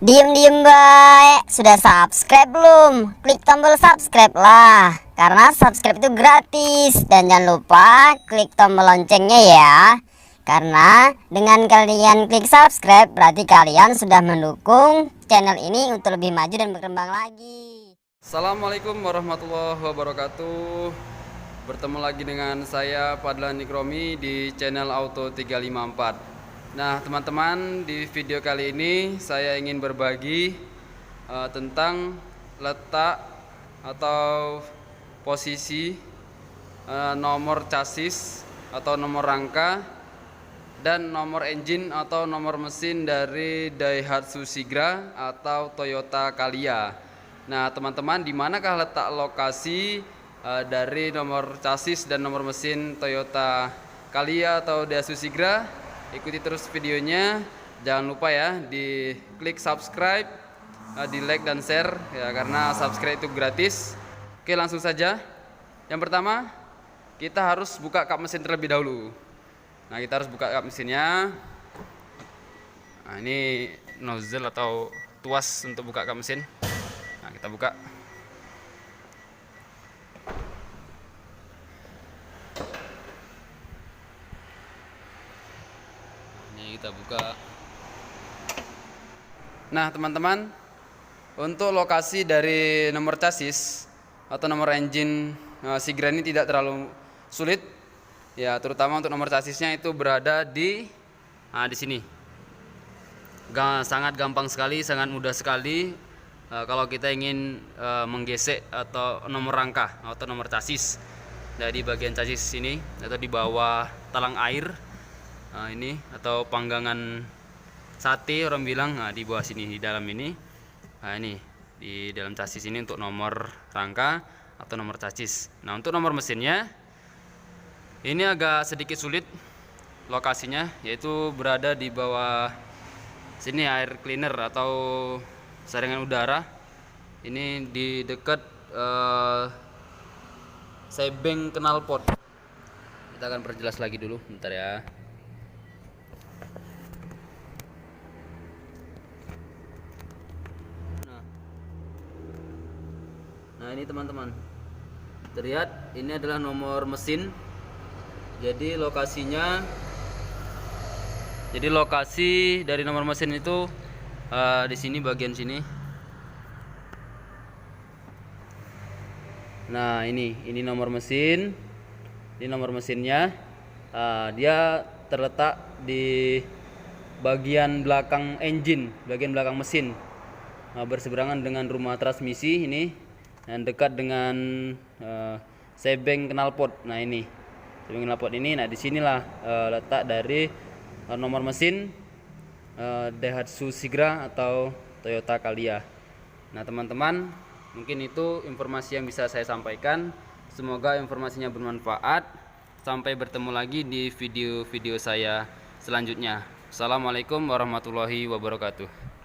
Diem baik, sudah subscribe belum? Klik tombol subscribe lah, karena subscribe itu gratis. Dan jangan lupa klik tombol loncengnya ya, karena dengan kalian klik subscribe berarti kalian sudah mendukung channel ini untuk lebih maju dan berkembang lagi. Assalamualaikum warahmatullahi wabarakatuh. Bertemu lagi dengan saya Fadlan Ikromi di channel Auto 354. Nah teman-teman, di video kali ini saya ingin berbagi tentang letak atau posisi nomor chassis atau nomor rangka dan nomor engine atau nomor mesin dari Daihatsu Sigra atau Toyota Calya. Nah teman-teman, di manakah letak lokasi dari nomor chassis dan nomor mesin Toyota Calya atau Daihatsu Sigra? Ikuti terus videonya, jangan lupa ya di klik subscribe, di like dan share ya, karena subscribe itu gratis. Oke, langsung saja. Yang pertama, kita harus buka kap mesin terlebih dahulu. Nah, kita harus buka kap mesinnya. Nah, ini nozzle atau tuas untuk buka kap mesin. Nah, kita buka. Kita buka. Nah teman-teman, untuk lokasi dari nomor chassis atau nomor engine Sigra ini tidak terlalu sulit ya, terutama untuk nomor chassisnya itu berada di sini. Sangat gampang sekali, sangat mudah sekali kalau kita ingin menggesek atau nomor rangka atau nomor chassis dari bagian chassis sini atau di bawah talang air. Nah, ini atau panggangan sate orang bilang, di bawah sini di dalam ini. Nah, ini di dalam chassis ini untuk nomor rangka atau nomor chassis. Nah, untuk nomor mesinnya ini agak sedikit sulit lokasinya, yaitu berada di bawah sini air cleaner atau saringan udara. Ini di dekat sebeng knalpot. Kita akan perjelas lagi dulu, bentar ya. Nah ini teman-teman, terlihat ini adalah nomor mesin. Jadi lokasi dari nomor mesin itu di sini, bagian sini. Nah ini nomor mesin, ini nomor mesinnya. Dia terletak di bagian belakang engine, bagian belakang mesin, berseberangan dengan rumah transmisi ini, dan dekat dengan sebeng knalpot. Nah ini sebeng knalpot ini. Nah disinilah letak dari nomor mesin Daihatsu Sigra atau Toyota Calya. Nah teman-teman, mungkin itu informasi yang bisa saya sampaikan. Semoga informasinya bermanfaat. Sampai bertemu lagi di video-video saya selanjutnya. Assalamualaikum warahmatullahi wabarakatuh.